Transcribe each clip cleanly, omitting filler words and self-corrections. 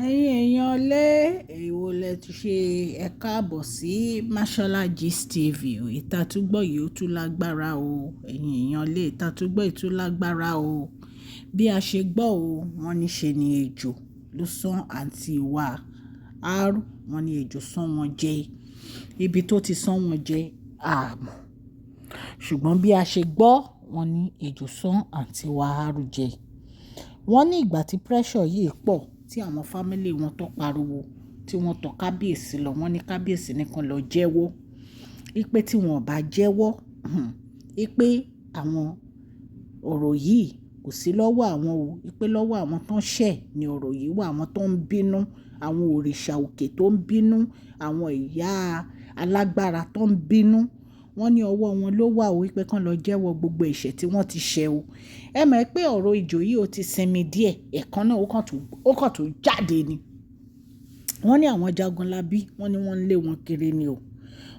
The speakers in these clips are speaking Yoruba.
Ẹ̀yin èèyàn lé èwo lẹ ti ṣe ẹ káàbọ̀ sí Mashola Gist TV o. Ìtàtúgbọ̀ yìí ó tún lágbára o. Ẹ̀yin èèyàn lé ìtàtúgbọ̀ yìí tún lágbára o. Bí a ṣe gbọ́ o, wọ́n ní ṣe ni ejò ló sán àǹtí wa. Àrù wọ́n ní ejò sán wọn jẹ. Ibi tó ti sán wọn jẹ àmọ́. Ṣùgbọ́n bí a ṣe gbọ́, wọ́n ní ejò sán àǹtí wa Àrù jẹ. Wọ́n ní ìgbà tí pressure yìí pọ̀ tí àwọn fámílì wọn tó pariwo tí wọ́n tọ̀ kábíyèsí lọ, wọ́n ní kábíyèsí nìkan lọ jẹ́wọ́. Ipe tí wọn ò bá jẹ́wọ́, ipe àwọn ọ̀rọ̀ yìí kò sí lọ́wọ́ àwọn o. Ipe lọ́wọ́ àwọn tó ń ṣẹ̀ ni ọ̀rọ̀ yìí wà, àwọn tó ń bínú, àwọn òrìṣà òkè tó ń bínú, àwọn ìyá alágbára tó ń bínú. Wọ́n ní ọwọ́ wọn ló wà o. Ipe kan lọ jẹ́wọ́ gbogbo ẹ̀ṣẹ̀ tí wọ́n ti ṣẹ̀ o. Ẹ mọ̀ pé ọ̀rọ̀ ejò yìí ó ti sinmi díẹ̀, ẹ̀kan náà ó kàn tó jáde ni. Wọ́n ní àwọn Jagunlabi, wọ́n ní wọ́n ń lé wọn kiri ni o.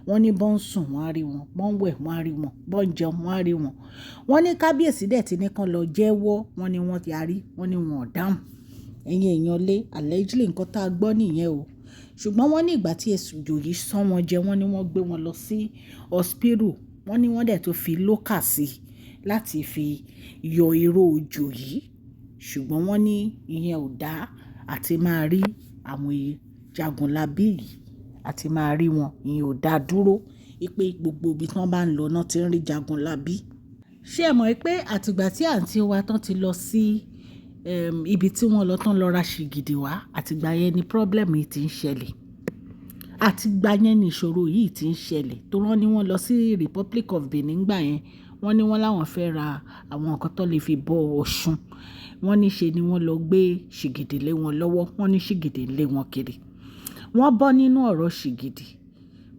Wọ́n ní bọ́n ń sùn wọ́n á rí wọn, bọ́n ń wẹ̀ wọ́n á rí wọn, bọ́n ń jẹun wọ́n á rí wọn. Wọ́n ní kábíyèsí dẹ̀ ti ní kan lọ jẹ́wọ́, wọ́n ní wọ́n ti yarí, wọ́n ní wọn ò dáhùn. Ẹ̀yin èèyàn lé allegedly nǹkan tá a gbọ́ nìyẹn o. Ṣùgbọ́n wọ́n ní ìgbà tí ejò yìí sán wọn jẹ, wọ́n ní wọ́n gbé wọn lọ sí hospital. Wọ́n ní wọ́n dẹ̀ tó fi lókà sí láti fi yọ irú ejò yìí. Ṣùgbọ́n wọ́n ní ìyẹn ò dá àti máa rí àwọn Jagunlabi yìí àti máa rí wọn, ìyẹn ò dá dúró. Ipe gbogbo ibi tí wọ́n bá ń lọ náà ti ń rí Jagunlabi. Ṣé ẹ mọ̀ pé àtìgbà tí àǹtí wa tán ti lọ sí ibi tí wọ́n lọ tán lọ ra ṣìgìdì wá, àtìgbà yẹn ni problem yìí ti ń ṣẹlẹ̀. Àtìgbà yẹn ni ìṣòro yìí ti ń ṣẹlẹ̀. Tó rán ni wọ́n lọ sí Republic of Benin gbà yẹn. Wọ́n ní wọ́n láwọn fẹ́ ra àwọn nǹkan tó lè fi bọ Ọ̀ṣun. Wọ́n ní ṣe ni wọ́n lọ gbé ṣìgìdì lé wọn lọ́wọ́. Wọ́n ní ṣìgìdì lé wọn kiri. Wọ́n bọ́ nínú ọ̀rọ̀ ṣìgìdì.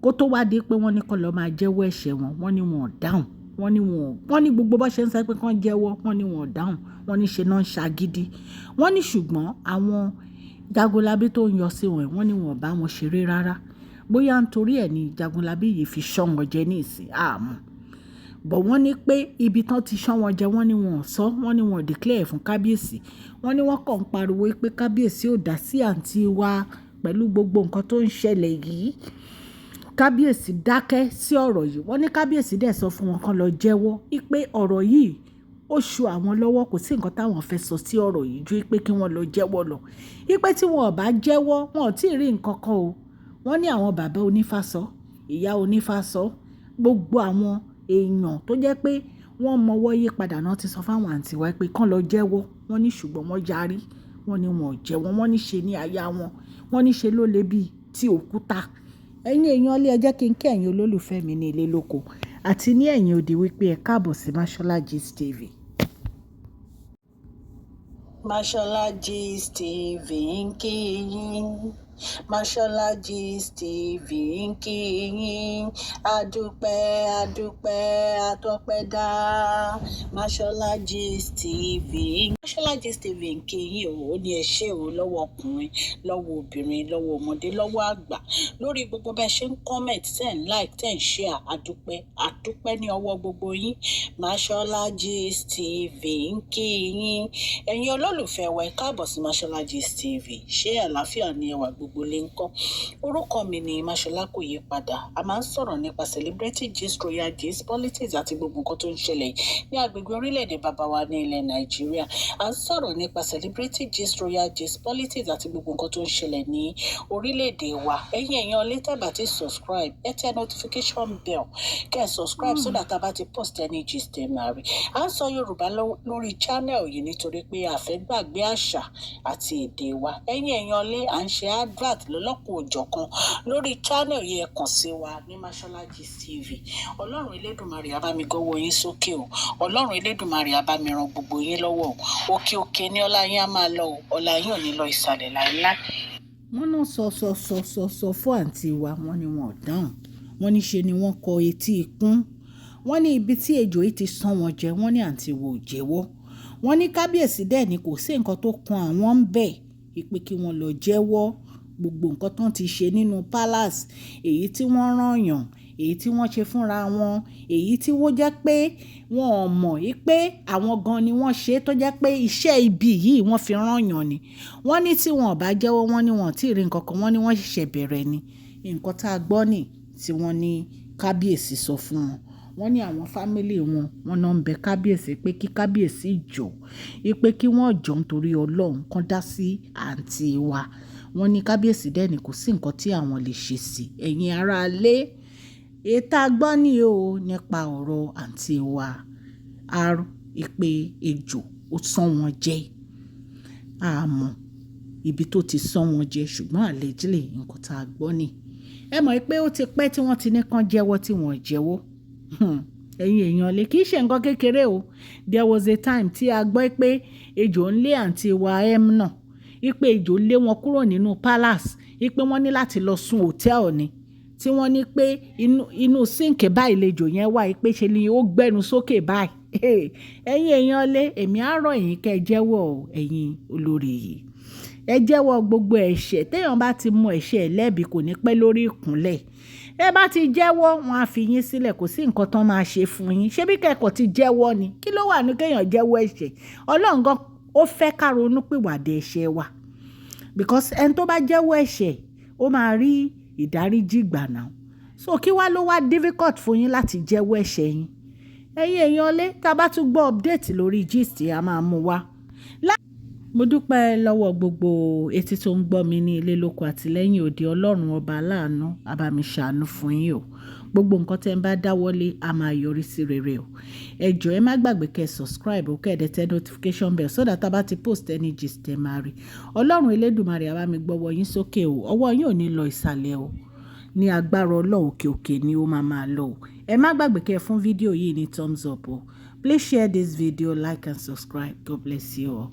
Kó tó wá dé pé wọ́n ní kó lọ máa jẹ́wọ́ ẹ̀ṣẹ̀ wọn. Wọ́n ní wọn ò dáhùn. Wọ́n ní gbogbo bó ṣe ń sọ pé kán jẹ́wọ́, wọ́n ní wọn ò dáhùn. Wọ́n ní ṣe náà ń ṣagídí. Wọ́n ní ṣùgbọ́n àwọn Jagunlabi tó ń yọ sí wọn, wọ́n ní wọn ò bá wọn ṣeré rárá. Bóyá nítorí ẹ̀ ni Jagunlabi yìí fi ṣán wọn jẹ ní ìsìn àmọ́. Bọ̀ wọ́n ní pé ibi tán ti ṣán wọn jẹ, wọ́n ní wọn ò sọ, wọ́n ní wọn ò declare fún kábíyèsí. Wọ́n ní wọ́n kàn ń pariwo pé kábíyèsí ò dá sí àǹtí wa pẹ̀lú gbogbo nǹkan tó ń ṣẹlẹ̀ yìí. Kábíyèsí dákẹ́ sí ọ̀rọ̀ yìí. Wọ́n ní kábíyèsí dẹ̀ sọ fún wọn kán lọ jẹ́wọ́. Ipe ọ̀rọ̀ yìí ó ṣu àwọn lọ́wọ́, kò sí nǹkan táwọn fẹ́ sọ sí ọ̀rọ̀ yìí ju pé kí wọ́n lọ jẹ́wọ́ lọ. Ipe tí wọn ò bá jẹ́wọ́, wọn ò tí ì rí nǹkan kan o. Wọ́n ní àwọn bàbá onífásọ, ìyá onífásọ, gbogbo àwọn èèyàn tó jẹ́ pé wọ́n mọwọ́ yí padà náà ti sọ fáwọn àǹtí wa pé kán lọ jẹ́wọ́. Wọ́n ní ṣùgbọ́n wọ́n yarí. Wọ́n ní wọn ò jẹ́wọ́. Wọ́n ní ṣe ní aya wọn. Wọ́n ní ṣe ló le bí ti òkúta. Ẹ̀yin èèyàn lé ẹ jẹ́ kí n kí ẹ̀yin olólùfẹ́ mi ní ilé lóko àti ní ẹ̀yin òdì wípé ẹ káàbọ̀ sí Mashola Gist TV. Mashola Gist TV ń kí yín. Mashola Gist TV ń kí yín. Adúpẹ́ atọ́pẹ́ dá. Mashola Gist TV. Mashola Gist TV ń kí yín o. Ó ní ẹ ṣé o lọ́wọ́ ọkùnrin, lọ́wọ́ obìnrin, lọ́wọ́ ọmọdé, lọ́wọ́ àgbà. Lórí gbogbo bẹ́ẹ̀ ṣe ń comment, ten like, ten share. Adúpẹ́ ní ọwọ́ gbogbo yín. Mashola Gist TV ń kí yín. Ẹ̀yin olólùfẹ́ wa ẹ káàbọ̀ sí Mashola Gist TV. Ṣé àlàáfíà ni ẹwà gbogbo lè ń kọ́? Orúkọ mi ni Mashola kò yí padà. A máa ń sọ̀rọ̀ nípa celebrity gist, royal gist, politics àti gbogbo nǹkan tó ń ṣẹlẹ̀ ní agbègbè orílẹ̀-èdè bàbá wa ní ilẹ̀ Nàìjíríà. A ń sọ̀rọ̀ nípa celebrity gist, royal gist, politics àti gbogbo nǹkan tó ń ṣẹlẹ̀ ní orílẹ̀-èdè wa. Ẹ̀yin èèyàn lè tẹ́ bá ti subscribe, ẹ tẹ notification bell kẹ́ ẹ subscribe so that a bá ti post any gist ẹ máa rí. A ń sọ Yorùbá lórí channel yìí nítorí pé a fẹ́ gbàgbé àṣà àti èdè wa. Ẹ̀yin èèyàn lé à ń ṣe advert lọ́lọ́kùn òjọ̀kan lórí channel yìí, ẹ kàn sí wa ní Mashola Gist TV. Ọlọ́run Elédùmarè á bá mi gọ́wọ́ yín sókè o. Ọlọ́run Elédùmarè á bá mi ran gbogbo yín lọ́wọ́ o. Òkè òkè ní ọlá yín á máa lọ o. Ọlá yín ò ní lọ ìsàlẹ̀ láíláí. Wọ́n náà sọ fún àǹtí wa, wọ́n ní wọn ò dáhùn. Wọ́n ní ṣe ni wọ́n kọ etí ikún. Wọ́n ní ibi tí ejò yìí ti sán wọn jẹ, wọ́n ní àǹtí wo ò jẹ́wọ́. Wọ́n ní kábíyèsí dẹ̀ ni kò sí nǹkan tó kan àwọn ń bẹ̀. Ipe kí wọ́n lọ jẹ́wọ́ gbogbo nǹkan tán ti ṣe nínú palace, èyí tí wọ́n rán yàn, èyí tí wọ́n ṣe fúnra wọn, èyí tí wọ́n jẹ́ pé wọn ò mọ̀ pé àwọn gan ni wọ́n ṣe tó jẹ́ pé iṣẹ́ ibi yìí wọ́n fi rányàn ni. Wọ́n ní tí wọn ò bá jẹ́wọ́, wọ́n ní wọn ò tí ì rí nǹkan kan, wọ́n ní wọ́n ṣẹ̀ṣẹ̀ bẹ̀rẹ̀ ni. Nǹkan tá a gbọ́ nì tí wọ́n ní kábíyèsí sọ fún wọn. Wọ́n ní àwọn fámílì wọn, wọ́n náà ń bẹ kábíyèsí pé kí kábíyèsí jọ̀ọ́, pé kí wọ́n jọ̀ọ́ nítorí Ọlọ́run kan dá sí àǹtí wa. Wọ́n ní kábíyèsí dẹ́ni kò sí nǹkan tí àwọn lè ṣe sí. Ẹ̀yin ará ilé, ètà gbọ́ ní o nípa ọ̀rọ̀ àǹtí wa. Pé ejò ó sán wọn jẹ. Àmọ́ ibi tó ti sán wọn jẹ, ṣùgbọ́n allegedly nǹkan tá a gbọ́ ni. Ẹ mọ̀ pé ó ti pẹ́ tí wọ́n ti ní kán jẹ́wọ́ tí wọ́n jẹ́wọ́. Ẹ̀yin èèyàn lè kì í ṣe nǹkan kékeré o. There was a time tí a gbọ́ pé ejò ń lé àǹtí wa náà. Pé ejò lé wọn kúrò nínú palace. Pé wọ́n ní láti lọ sun hòtẹ́ẹ̀lì ni. Tí wọ́n ní pé inú síǹkì báyìí lejò yẹn wà. Pé ṣe ni ó gbẹ́nu sókè báyìí. Ẹ̀yin èèyàn lè, èmi á rọ̀ yín kẹ́ ẹ jẹ́wọ́ o, ẹ̀yin olórí yìí. Ẹ jẹ́wọ́ gbogbo ẹ̀ṣẹ̀. Téèyàn bá ti mú ẹ̀ṣẹ̀ lẹ́bi kò ní pẹ́ lórí ìkúnlẹ̀. Ẹ bá ti jẹ́wọ́, wọn á fi yín sílẹ̀, kò sí nǹkan tán máa ṣe fún yín. Ṣé bí kẹ́kọ̀ọ́ ti jẹ́wọ́ ni? Kí ló wà ní kéèyàn jẹ́wọ́ ẹ̀ṣẹ̀? Ọlọ́run gan ó fẹ́ ká ronú pìwàdà ẹ̀ṣẹ̀ wa. Because ẹni tó bá jẹ́wọ́ ẹ̀ṣẹ̀, ó máa rí ìdáríjì gbà náà. So kí wá ló wá difficult fún yín láti jẹ́wọ́ ẹ̀ṣẹ̀ yín? Ẹ̀yin èèyàn lé, tá a bá tún gbọ́ update lórí gist, a máa mú wá. Mo dúpẹ́ lọ́wọ́ gbogbo etí tó ń gbọ́ mi ní ilé lóko àti lẹ́yìn odi. Ọlọ́run ọba aláàánú á bá mi ṣàánú fún yín o. Gbogbo nǹkan tẹ́ ń bá dáwọ́lé á máa yọrí sí rere o. Ẹ jọ̀ọ́ ẹ má gbàgbé kẹ́ subscribe o, kẹ́ ẹ dẹ̀ tẹ notification bell so that tá bá ti post any gist ẹ máa rí. Ọlọ́run Elédùmarè á bá mi gbọ́wọ́ yín sókè o. Ọwọ́ yín ò ní lọ ìsàlẹ̀ o. Ní agbára Ọlọ́run òkè òkè ni ó máa lọ o. Ẹ má gbàgbé kẹ́ fún fídíò yìí ní thumbs up o. Please share this video, like and subscribe. God bless you all.